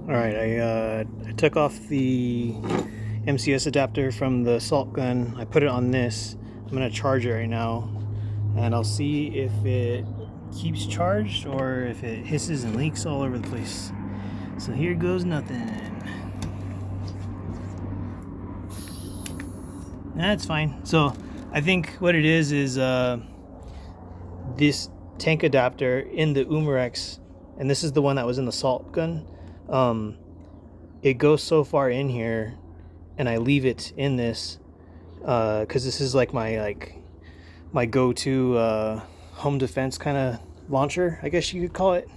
Alright, I took off the MCS adapter from the salt gun. I put it on this. I'm going to charge it right now, and I'll see if it keeps charged or if it hisses and leaks all over the place. So here goes nothing. That's fine. So I think what it is this tank adapter in the Umarex, and this is the one that was in the salt gun. It goes so far in here, and I leave it in this because this is like my go-to home defense kind of launcher, I guess you could call it.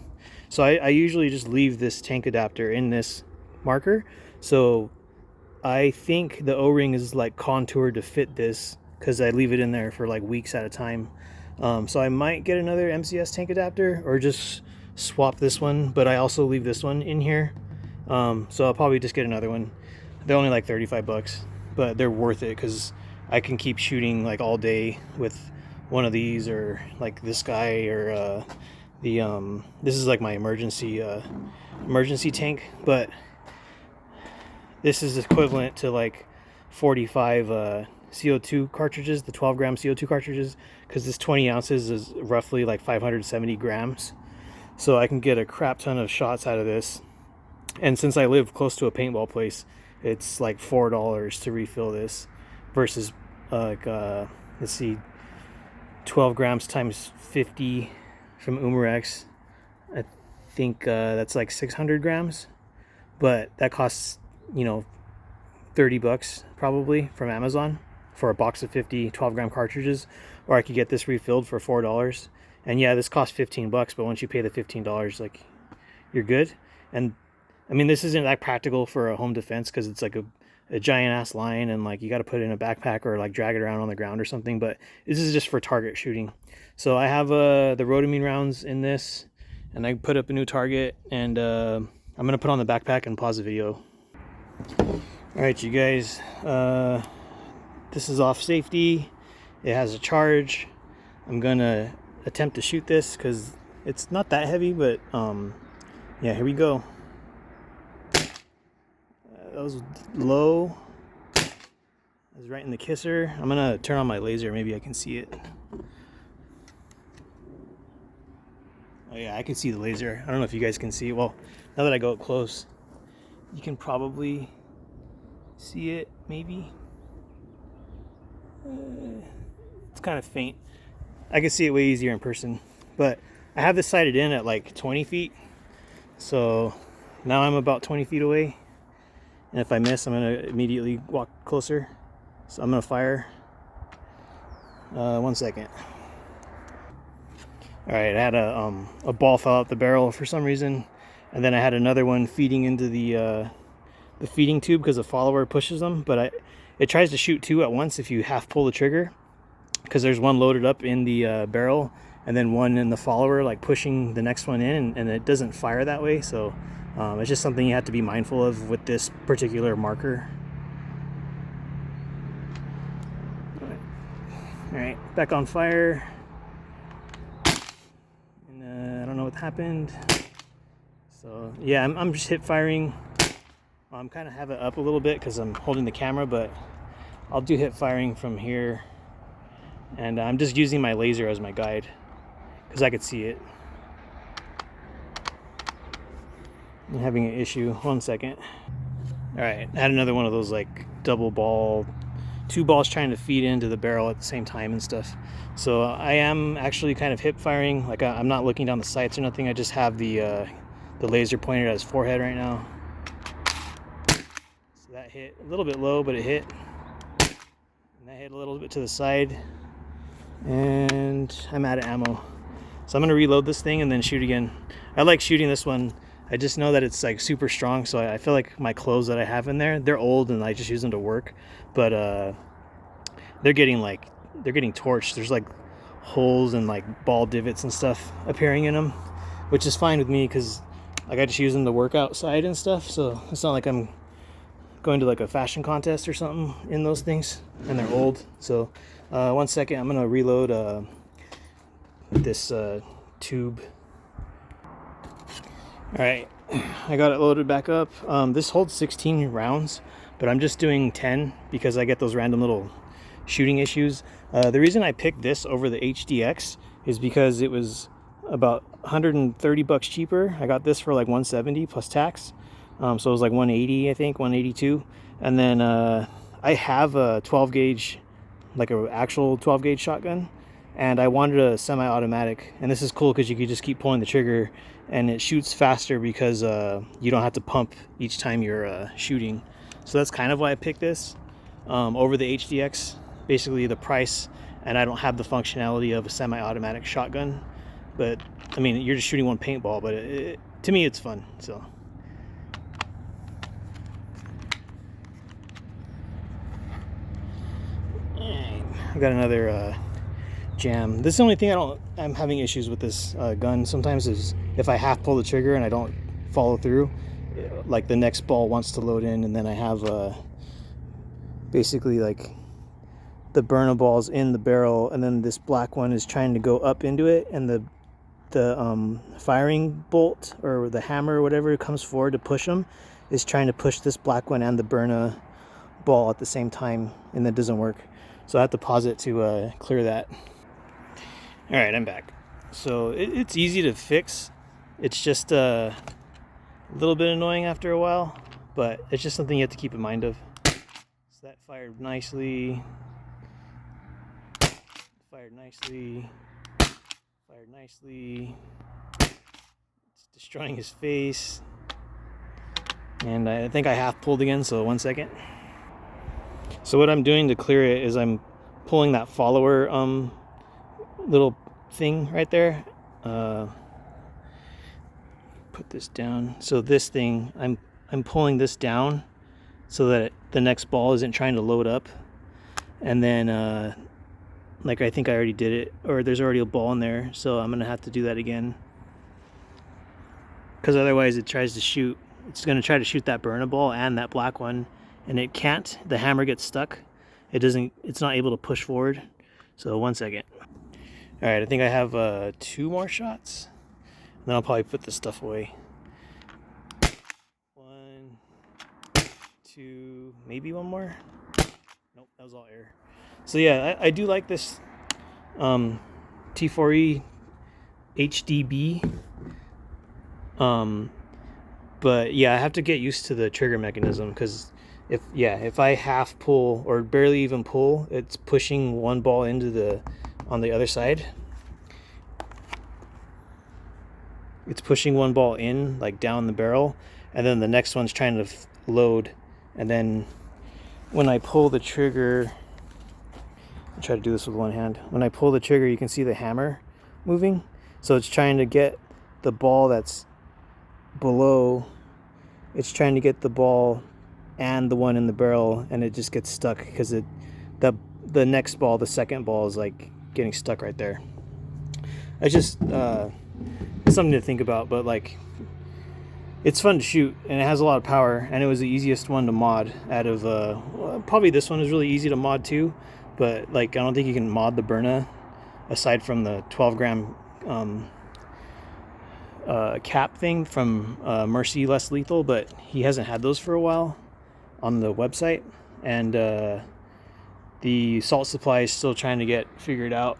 So I usually just leave this tank adapter in this marker. So I think the O-ring is like contoured to fit this because I leave it in there for like weeks at a time. So I might get another MCS tank adapter or just swap this one, but I also leave this one in here. So I'll probably just get another one. They're only like 35 bucks, but they're worth it because I can keep shooting like all day with one of these, or like this guy, or this is like my emergency tank, but this is equivalent to like 45 CO2 cartridges, the 12 gram CO2 cartridges, because this 20 ounces is roughly like 570 grams. So I can get a crap ton of shots out of this. And since I live close to a paintball place, it's like $4 to refill this versus let's see, 12 grams times 50 from Umarex. I think that's like 600 grams, but that costs, 30 bucks probably from Amazon for a box of 50 12-gram cartridges. Or I could get this refilled for $4. And yeah, this costs 15 bucks, but once you pay the $15, like, you're good. And I mean, this isn't that practical for a home defense because it's like a giant ass line, and like you got to put it in a backpack or like drag it around on the ground or something. But this is just for target shooting. So I have the rotamine rounds in this, and I put up a new target, and I'm gonna put on the backpack and pause the video. All right, you guys, this is off safety. It has a charge. I'm gonna attempt to shoot this because it's not that heavy, but yeah, here we go. That was low. That was right in the kisser. I'm gonna turn on my laser, maybe I can see it. Oh yeah, I can see the laser. I don't know if you guys can see it. Well, now that I go up close, you can probably see it, maybe. It's kind of faint. I can see it way easier in person, but I have this sighted in at like 20 feet. So now I'm about 20 feet away. And if I miss, I'm going to immediately walk closer. So I'm going to fire. 1 second. Alright, I had a ball fall out the barrel for some reason. And then I had another one feeding into the feeding tube because the follower pushes them. But it tries to shoot two at once if you half pull the trigger. Because there's one loaded up in the barrel and then one in the follower, like pushing the next one in. And it doesn't fire that way. So it's just something you have to be mindful of with this particular marker. All right, back on fire. And I don't know what happened. So yeah, I'm just hip firing. I'm kind of have it up a little bit because I'm holding the camera, but I'll do hip firing from here. And I'm just using my laser as my guide because I could see it. I'm having an issue. 1 second. All right, I had another one of those like double ball, two balls trying to feed into the barrel at the same time and stuff. So I am actually kind of hip firing. Like I'm not looking down the sights or nothing. I just have the laser pointed at his forehead right now. So that hit a little bit low, but it hit. And that hit a little bit to the side. And I'm out of ammo. So I'm gonna reload this thing and then shoot again. I like shooting this one. I just know that it's like super strong, so I feel like my clothes that I have in there, they're old and I just use them to work, but they're getting torched. There's like holes and like ball divots and stuff appearing in them, which is fine with me because like I just use them to work outside and stuff. So it's not like I'm going to like a fashion contest or something in those things, and they're old. So 1 second, I'm gonna reload this tube. All right, I got it loaded back up. This holds 16 rounds, but I'm just doing 10 because I get those random little shooting issues. The reason I picked this over the HDX is because it was about 130 bucks cheaper. I got this for like 170 plus tax. So it was like 180, I think, 182. And then I have a 12 gauge, like an actual 12 gauge shotgun, and I wanted a semi-automatic. And this is cool because you could just keep pulling the trigger and it shoots faster because you don't have to pump each time you're shooting. So that's kind of why I picked this over the HDX. Basically the price, and I don't have the functionality of a semi-automatic shotgun. But I mean, you're just shooting one paintball, but to me it's fun. So I got another jam. This is the only thing I'm having issues with this gun sometimes is if I half pull the trigger and I don't follow through, like the next ball wants to load in, and then I have basically like the burner balls in the barrel, and then this black one is trying to go up into it, and the firing bolt or the hammer or whatever comes forward to push them is trying to push this black one and the burner ball at the same time, and that doesn't work. So I have to pause it to clear that. All right, I'm back. So it's easy to fix. It's just a little bit annoying after a while, but it's just something you have to keep in mind of. So that fired nicely. Fired nicely. Fired nicely. It's destroying his face. And I think I half pulled again, so 1 second. So what I'm doing to clear it is I'm pulling that follower little thing right there. Put this down. So this thing, I'm pulling this down so that the next ball isn't trying to load up. And then like I think I already did it, or there's already a ball in there, so I'm gonna have to do that again. Because otherwise it tries to shoot. It's gonna try to shoot that burner ball and that black one, and it can't. The hammer gets stuck. It's not able to push forward. So 1 second. All right, I think I have 2 more shots. Then I'll probably put this stuff away. 1, 2, maybe 1 more. Nope, that was all air. So yeah, I do like this T4E HDB. But yeah, I have to get used to the trigger mechanism, because if I half pull or barely even pull, it's pushing one ball into on the other side. It's pushing one ball in, like down the barrel, and then the next one's trying to load. And then when I pull the trigger, I'll try to do this with one hand. When I pull the trigger, you can see the hammer moving. So it's trying to get the ball that's below. It's trying to get the ball and the one in the barrel, and it just gets stuck because the next ball, the second ball, is like getting stuck right there. It's just something to think about, but like it's fun to shoot, and it has a lot of power, and it was the easiest one to mod out of probably this one is really easy to mod too, but like I don't think you can mod the Berna aside from the 12 gram cap thing from Mercy Less Lethal, but he hasn't had those for a while on the website, and the salt supply is still trying to get figured out.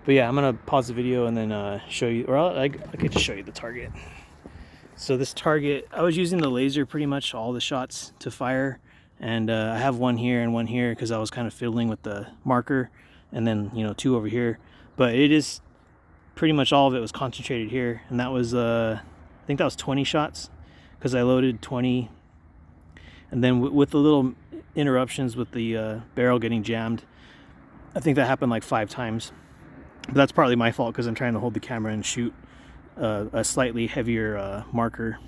But yeah, I'm gonna pause the video and then show you, or I could just show you the target. So this target, I was using the laser pretty much all the shots to fire, and I have one here and one here because I was kind of fiddling with the marker, and then 2 over here. But it is pretty much all of it was concentrated here, and that was I think that was 20 shots because I loaded 20, and then with the little interruptions with the barrel getting jammed, I think that happened like 5 times. But that's partly my fault because I'm trying to hold the camera and shoot a slightly heavier marker.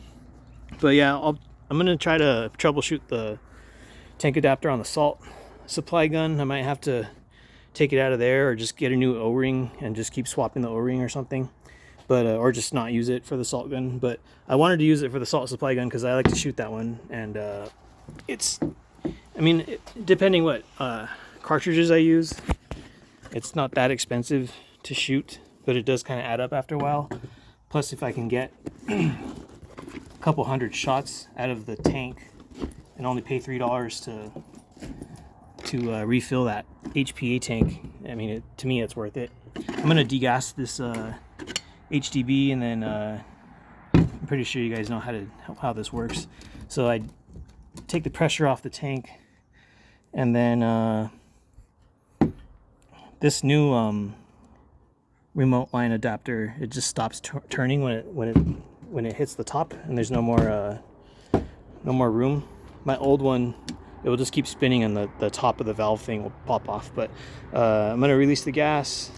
But yeah, I'm gonna try to troubleshoot the tank adapter on the salt supply gun. I might have to take it out of there, or just get a new O-ring and just keep swapping the O-ring or something, but or just not use it for the salt gun. But I wanted to use it for the salt supply gun because I like to shoot that one, and depending what cartridges I use, it's not that expensive to shoot, but it does kind of add up after a while. Plus, if I can get a couple hundred shots out of the tank and only pay $3 to refill that HPA tank, I mean, to me, it's worth it. I'm gonna degas this HDB, and then I'm pretty sure you guys know how this works. So I take the pressure off the tank, and then this new remote line adapter, it just stops turning when it hits the top, and there's no more room. My old one, it will just keep spinning, and the top of the valve thing will pop off. But I'm gonna release the gas,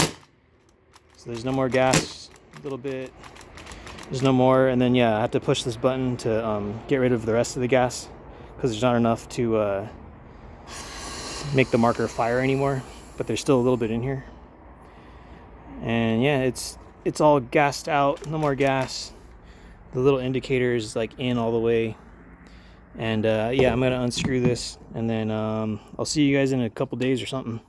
so there's no more gas. A little bit, there's no more, and then yeah, I have to push this button to get rid of the rest of the gas, because there's not enough to make the marker fire anymore. But there's still a little bit in here. And yeah, it's all gassed out, no more gas. The little indicator is like in all the way. And yeah, I'm gonna unscrew this, and then I'll see you guys in a couple days or something.